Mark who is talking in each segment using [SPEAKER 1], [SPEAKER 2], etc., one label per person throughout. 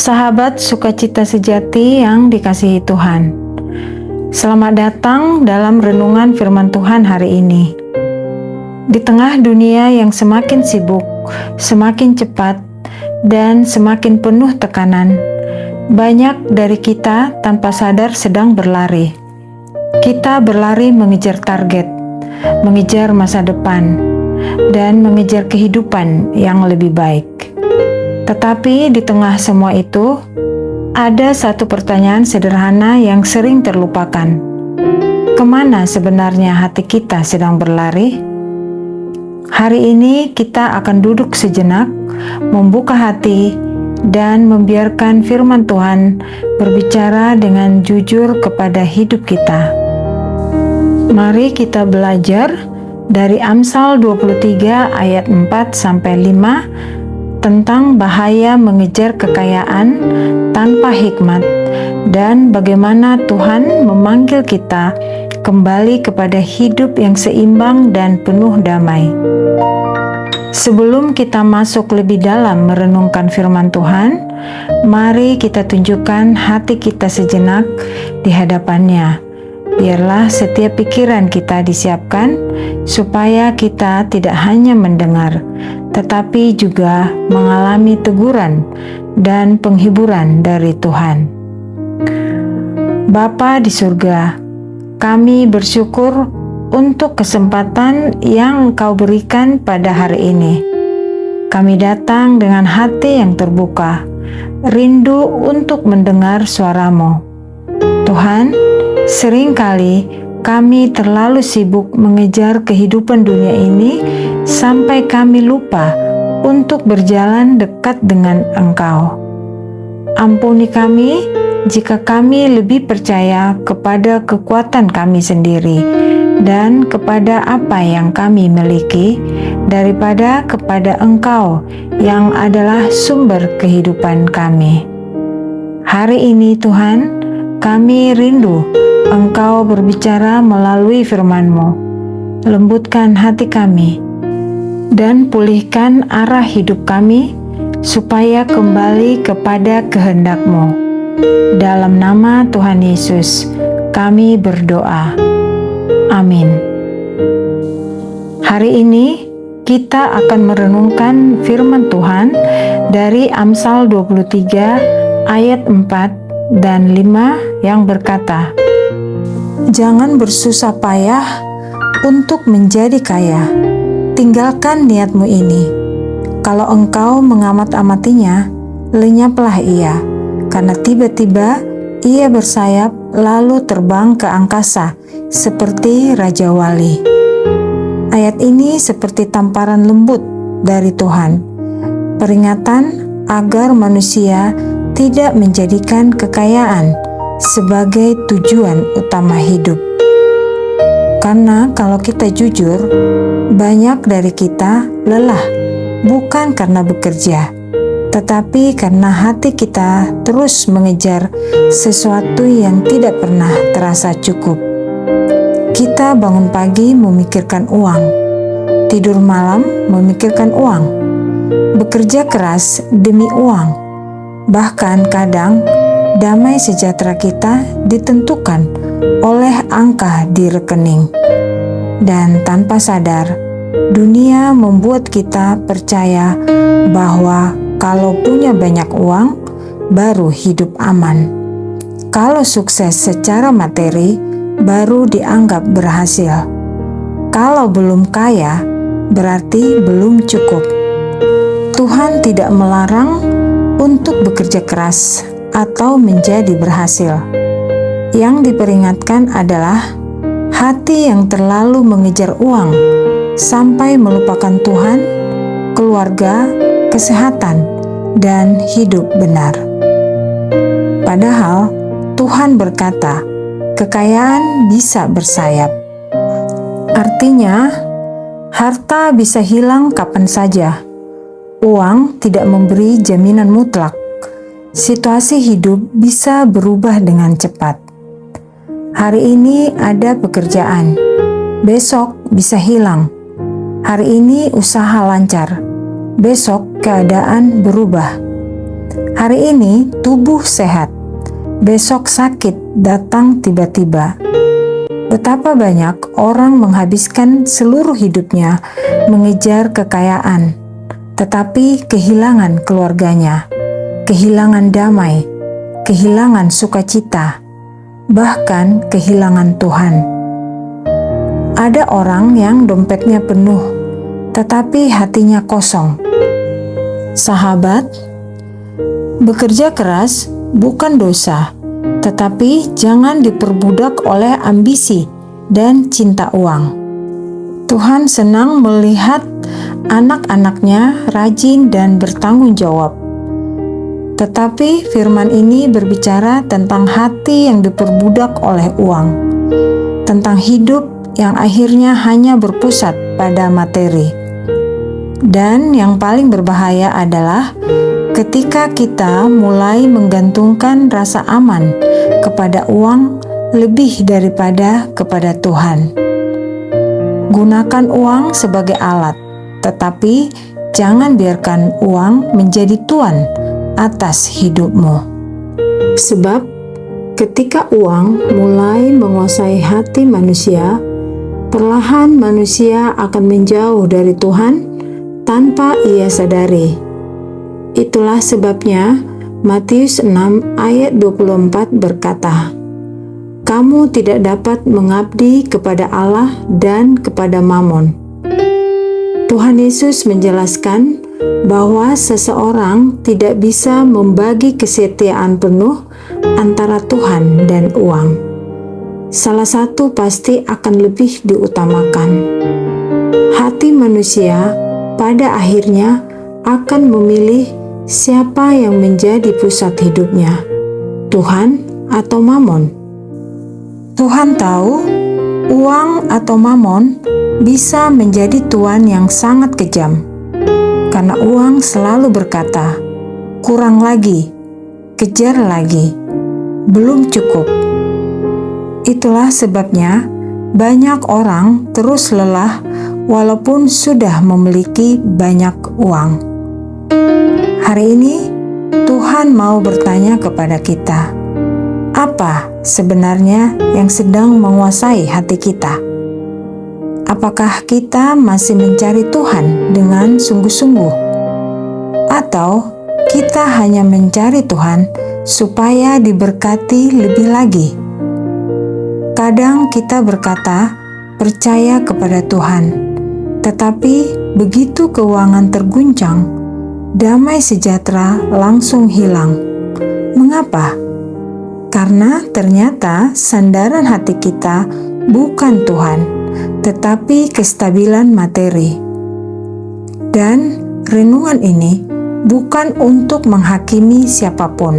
[SPEAKER 1] Sahabat sukacita sejati yang dikasihi Tuhan, selamat datang dalam renungan firman Tuhan hari ini. Di tengah dunia yang semakin sibuk, semakin cepat, dan semakin penuh tekanan, banyak dari kita tanpa sadar sedang berlari. Kita berlari mengejar target, mengejar masa depan, dan mengejar kehidupan yang lebih baik. Tetapi di tengah semua itu, ada satu pertanyaan sederhana yang sering terlupakan. Kemana sebenarnya hati kita sedang berlari? Hari ini kita akan duduk sejenak, membuka hati, dan membiarkan firman Tuhan berbicara dengan jujur kepada hidup kita. Mari kita belajar dari Amsal 23 ayat 4-5 tentang bahaya mengejar kekayaan tanpa hikmat dan bagaimana Tuhan memanggil kita kembali kepada hidup yang seimbang dan penuh damai. Sebelum kita masuk lebih dalam merenungkan firman Tuhan, mari kita tunjukkan hati kita sejenak di hadapannya. Biarlah setiap pikiran kita disiapkan supaya kita tidak hanya mendengar, tetapi juga mengalami teguran dan penghiburan dari Tuhan. Bapa di surga, kami bersyukur untuk kesempatan yang Engkau berikan pada hari ini. Kami datang dengan hati yang terbuka, rindu untuk mendengar suara-Mu. Tuhan, seringkali kami terlalu sibuk mengejar kehidupan dunia ini sampai kami lupa untuk berjalan dekat dengan Engkau. Ampuni kami jika kami lebih percaya kepada kekuatan kami sendiri dan kepada apa yang kami miliki daripada kepada Engkau yang adalah sumber kehidupan kami. Hari ini Tuhan, kami rindu Engkau berbicara melalui firman-Mu. Lembutkan hati kami dan pulihkan arah hidup kami supaya kembali kepada kehendak-Mu. Dalam nama Tuhan Yesus, kami berdoa. Amin. Hari ini kita akan merenungkan firman Tuhan dari Amsal 23 ayat 4 dan 5 yang berkata, "Jangan bersusah payah untuk menjadi kaya. Tinggalkan niatmu ini. Kalau engkau mengamat-amatinya, lenyaplah ia, karena tiba-tiba ia bersayap lalu terbang ke angkasa seperti Raja Wali." Ayat ini seperti tamparan lembut dari Tuhan, peringatan agar manusia tidak menjadikan kekayaan sebagai tujuan utama hidup. Karena kalau kita jujur, banyak dari kita lelah bukan karena bekerja, tetapi karena hati kita terus mengejar sesuatu yang tidak pernah terasa cukup. Kita bangun pagi memikirkan uang, tidur malam memikirkan uang, bekerja keras demi uang. Bahkan kadang damai sejahtera kita ditentukan oleh angka di rekening. Dan tanpa sadar, dunia membuat kita percaya bahwa kalau punya banyak uang, baru hidup aman. Kalau sukses secara materi, baru dianggap berhasil. Kalau belum kaya, berarti belum cukup. Tuhan tidak melarang untuk bekerja keras atau menjadi berhasil. Yang diperingatkan adalah hati yang terlalu mengejar uang sampai melupakan Tuhan, keluarga, kesehatan, dan hidup benar. Padahal Tuhan berkata, kekayaan bisa bersayap. Artinya, harta bisa hilang kapan saja. Uang tidak memberi jaminan mutlak. Situasi hidup bisa berubah dengan cepat. Hari ini ada pekerjaan, besok bisa hilang. Hari ini usaha lancar, besok keadaan berubah. Hari ini tubuh sehat, besok sakit datang tiba-tiba. Betapa banyak orang menghabiskan seluruh hidupnya mengejar kekayaan, tetapi kehilangan keluarganya, kehilangan damai, kehilangan sukacita, bahkan kehilangan Tuhan. Ada orang yang dompetnya penuh, tetapi hatinya kosong. Sahabat, bekerja keras bukan dosa, tetapi jangan diperbudak oleh ambisi dan cinta uang. Tuhan senang melihat anak-anaknya rajin dan bertanggung jawab. Tetapi firman ini berbicara tentang hati yang diperbudak oleh uang, tentang hidup yang akhirnya hanya berpusat pada materi. Dan yang paling berbahaya adalah ketika kita mulai menggantungkan rasa aman kepada uang lebih daripada kepada Tuhan. Gunakan uang sebagai alat, tetapi jangan biarkan uang menjadi tuan atas hidupmu. Sebab ketika uang mulai menguasai hati manusia, perlahan manusia akan menjauh dari Tuhan tanpa ia sadari. Itulah sebabnya Matius 6 ayat 24 berkata, "Kamu tidak dapat mengabdi kepada Allah dan kepada Mamon." Tuhan Yesus menjelaskan bahwa seseorang tidak bisa membagi kesetiaan penuh antara Tuhan dan uang. Salah satu pasti akan lebih diutamakan. Hati manusia pada akhirnya akan memilih siapa yang menjadi pusat hidupnya, Tuhan atau Mamon. Tuhan tahu uang atau Mamon bisa menjadi tuan yang sangat kejam, karena uang selalu berkata, "Kurang lagi, kejar lagi, belum cukup." Itulah sebabnya banyak orang terus lelah walaupun sudah memiliki banyak uang. Hari ini Tuhan mau bertanya kepada kita, apa sebenarnya yang sedang menguasai hati kita? Apakah kita masih mencari Tuhan dengan sungguh-sungguh? Atau kita hanya mencari Tuhan supaya diberkati lebih lagi? Kadang kita berkata percaya kepada Tuhan, tetapi begitu keuangan terguncang, damai sejahtera langsung hilang. Mengapa? Karena ternyata sandaran hati kita bukan Tuhan, tetapi kestabilan materi. Dan renungan ini bukan untuk menghakimi siapapun.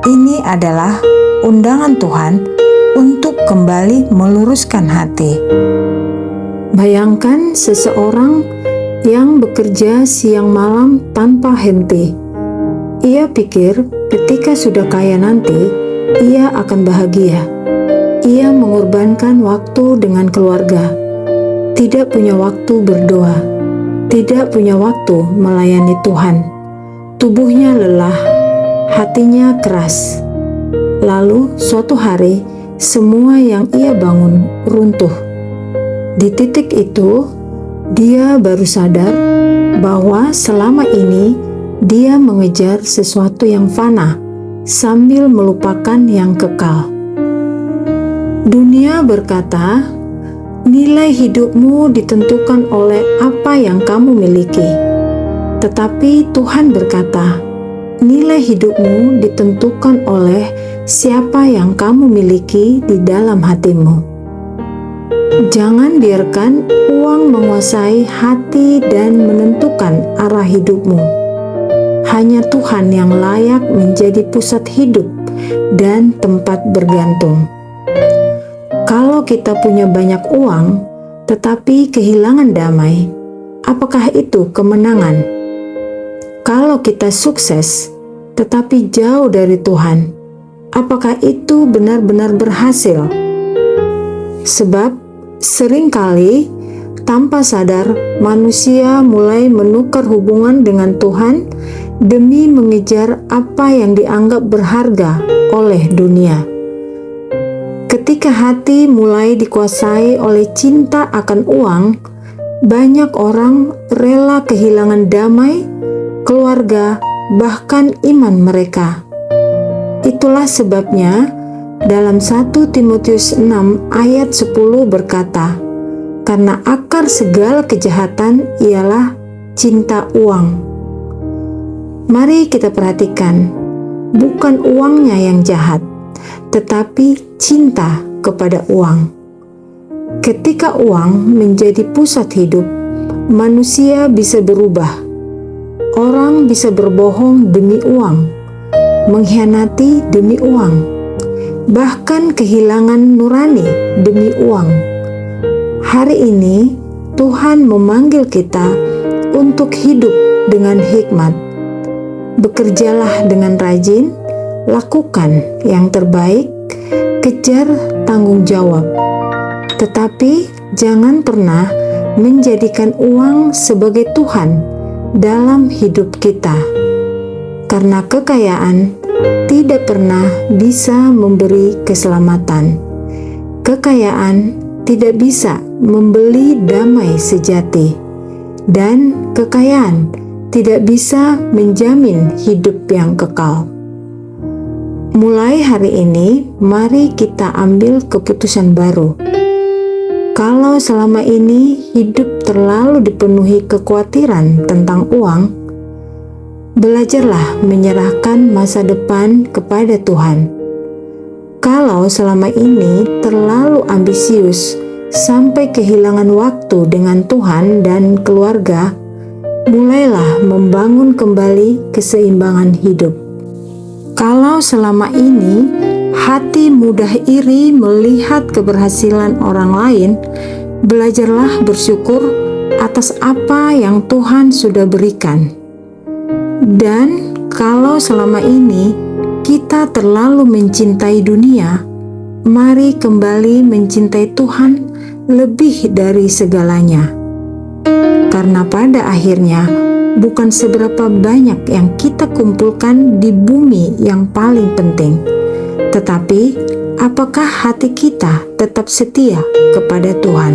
[SPEAKER 1] Ini adalah undangan Tuhan untuk kembali meluruskan hati. Bayangkan seseorang yang bekerja siang malam tanpa henti. Ia pikir ketika sudah kaya nanti, ia akan bahagia. Ia mengorbankan waktu dengan keluarga, tidak punya waktu berdoa, tidak punya waktu melayani Tuhan. Tubuhnya lelah, hatinya keras. Lalu suatu hari, semua yang ia bangun runtuh. Di titik itu, dia baru sadar bahwa selama ini dia mengejar sesuatu yang fana sambil melupakan yang kekal. Dunia berkata, nilai hidupmu ditentukan oleh apa yang kamu miliki. Tetapi Tuhan berkata, nilai hidupmu ditentukan oleh siapa yang kamu miliki di dalam hatimu. Jangan biarkan uang menguasai hati dan menentukan arah hidupmu. Hanya Tuhan yang layak menjadi pusat hidup dan tempat bergantung. Kalau kita punya banyak uang, tetapi kehilangan damai, apakah itu kemenangan? Kalau kita sukses, tetapi jauh dari Tuhan, apakah itu benar-benar berhasil? Sebab seringkali tanpa sadar manusia mulai menukar hubungan dengan Tuhan demi mengejar apa yang dianggap berharga oleh dunia. Ketika hati mulai dikuasai oleh cinta akan uang, banyak orang rela kehilangan damai, keluarga, bahkan iman mereka. Itulah sebabnya dalam 1 Timotius 6 ayat 10 berkata, "Karena akar segala kejahatan ialah cinta uang." Mari kita perhatikan, bukan uangnya yang jahat, tetapi cinta kepada uang. Ketika uang menjadi pusat hidup, manusia bisa berubah. Orang bisa berbohong demi uang, mengkhianati demi uang, bahkan kehilangan nurani demi uang. Hari ini Tuhan memanggil kita untuk hidup dengan hikmat. Bekerjalah dengan rajin, lakukan yang terbaik, kejar tanggung jawab. Tetapi jangan pernah menjadikan uang sebagai Tuhan dalam hidup kita. Karena kekayaan tidak pernah bisa memberi keselamatan. Kekayaan tidak bisa membeli damai sejati. Dan kekayaan tidak bisa menjamin hidup yang kekal. Mulai hari ini, mari kita ambil keputusan baru. Kalau selama ini hidup terlalu dipenuhi kekhawatiran tentang uang, belajarlah menyerahkan masa depan kepada Tuhan. Kalau selama ini terlalu ambisius sampai kehilangan waktu dengan Tuhan dan keluarga, mulailah membangun kembali keseimbangan hidup. Kalau selama ini hati mudah iri melihat keberhasilan orang lain, belajarlah bersyukur atas apa yang Tuhan sudah berikan. Dan kalau selama ini kita terlalu mencintai dunia, mari kembali mencintai Tuhan lebih dari segalanya. Karena pada akhirnya bukan seberapa banyak yang kita kumpulkan di bumi yang paling penting, tetapi apakah hati kita tetap setia kepada Tuhan.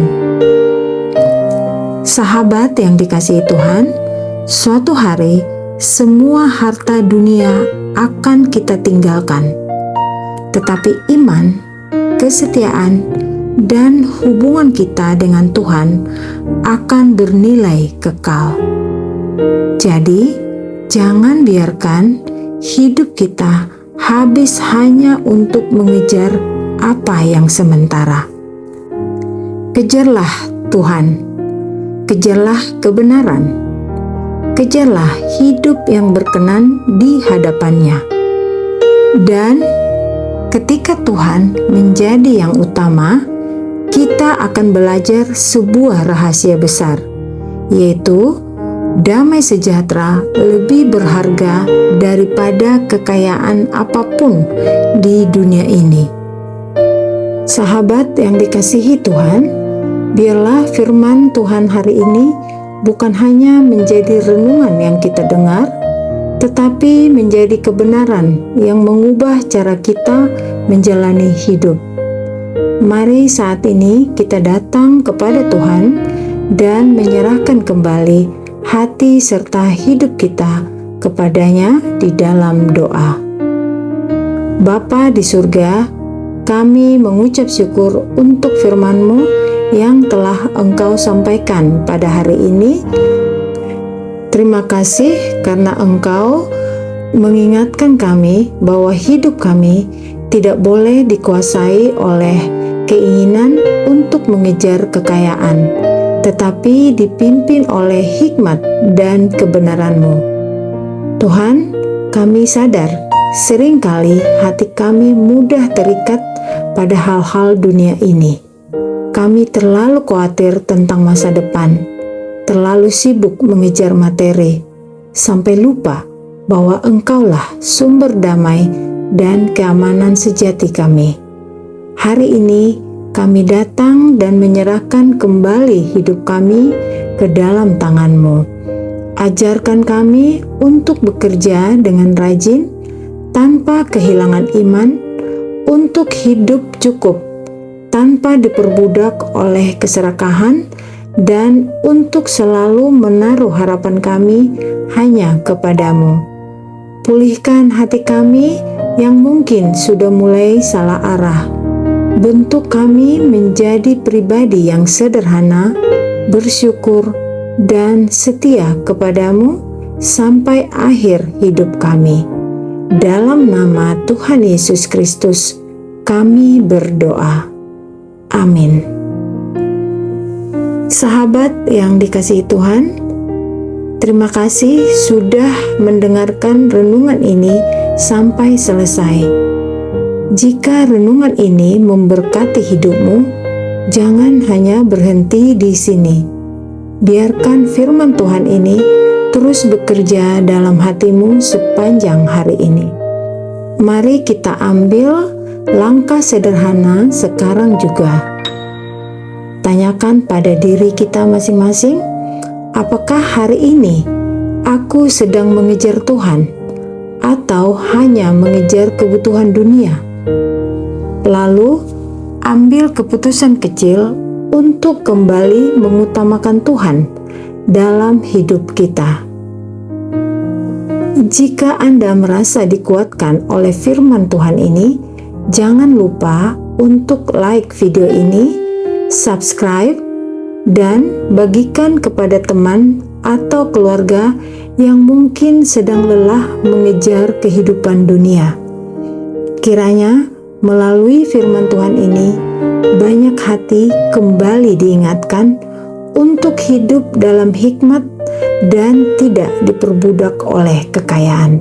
[SPEAKER 1] Sahabat yang dikasihi Tuhan, suatu hari semua harta dunia akan kita tinggalkan, tetapi iman, kesetiaan, dan hubungan kita dengan Tuhan akan bernilai kekal. Jadi, jangan biarkan hidup kita habis hanya untuk mengejar apa yang sementara. Kejarlah Tuhan, kejarlah kebenaran, kejarlah hidup yang berkenan di hadapannya. Dan ketika Tuhan menjadi yang utama, kita akan belajar sebuah rahasia besar, yaitu damai sejahtera lebih berharga daripada kekayaan apapun di dunia ini. Sahabat yang dikasihi Tuhan, biarlah firman Tuhan hari ini bukan hanya menjadi renungan yang kita dengar, tetapi menjadi kebenaran yang mengubah cara kita menjalani hidup. Mari saat ini kita datang kepada Tuhan dan menyerahkan kembali hati serta hidup kita kepadanya di dalam doa. Bapa di surga, kami mengucap syukur untuk firman-Mu yang telah Engkau sampaikan pada hari ini. Terima kasih karena Engkau mengingatkan kami bahwa hidup kami tidak boleh dikuasai oleh keinginan untuk mengejar kekayaan, tetapi dipimpin oleh hikmat dan kebenaran-Mu. Tuhan, kami sadar seringkali hati kami mudah terikat pada hal-hal dunia ini. Kami terlalu khawatir tentang masa depan, terlalu sibuk mengejar materi, sampai lupa bahwa Engkaulah sumber damai dan keamanan sejati kami. Hari ini kami datang dan menyerahkan kembali hidup kami ke dalam tangan-Mu. Ajarkan kami untuk bekerja dengan rajin tanpa kehilangan iman, untuk hidup cukup tanpa diperbudak oleh keserakahan, dan untuk selalu menaruh harapan kami hanya kepadamu. Pulihkan hati kami yang mungkin sudah mulai salah arah. Bentuk kami menjadi pribadi yang sederhana, bersyukur, dan setia kepadamu sampai akhir hidup kami. Dalam nama Tuhan Yesus Kristus, kami berdoa. Amin. Sahabat yang dikasihi Tuhan, terima kasih sudah mendengarkan renungan ini sampai selesai. Jika renungan ini memberkati hidupmu, jangan hanya berhenti di sini. Biarkan firman Tuhan ini terus bekerja dalam hatimu sepanjang hari ini. Mari kita ambil langkah sederhana sekarang juga. Tanyakan pada diri kita masing-masing, apakah hari ini aku sedang mengejar Tuhan atau hanya mengejar kebutuhan dunia? Lalu, ambil keputusan kecil untuk kembali mengutamakan Tuhan dalam hidup kita. Jika Anda merasa dikuatkan oleh firman Tuhan ini, jangan lupa untuk like video ini, subscribe, dan bagikan kepada teman atau keluarga yang mungkin sedang lelah mengejar kehidupan dunia. Kiranya melalui firman Tuhan ini, banyak hati kembali diingatkan untuk hidup dalam hikmat dan tidak diperbudak oleh kekayaan.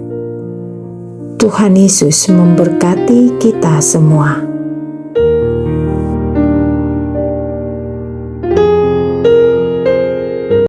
[SPEAKER 1] Tuhan Yesus memberkati kita semua.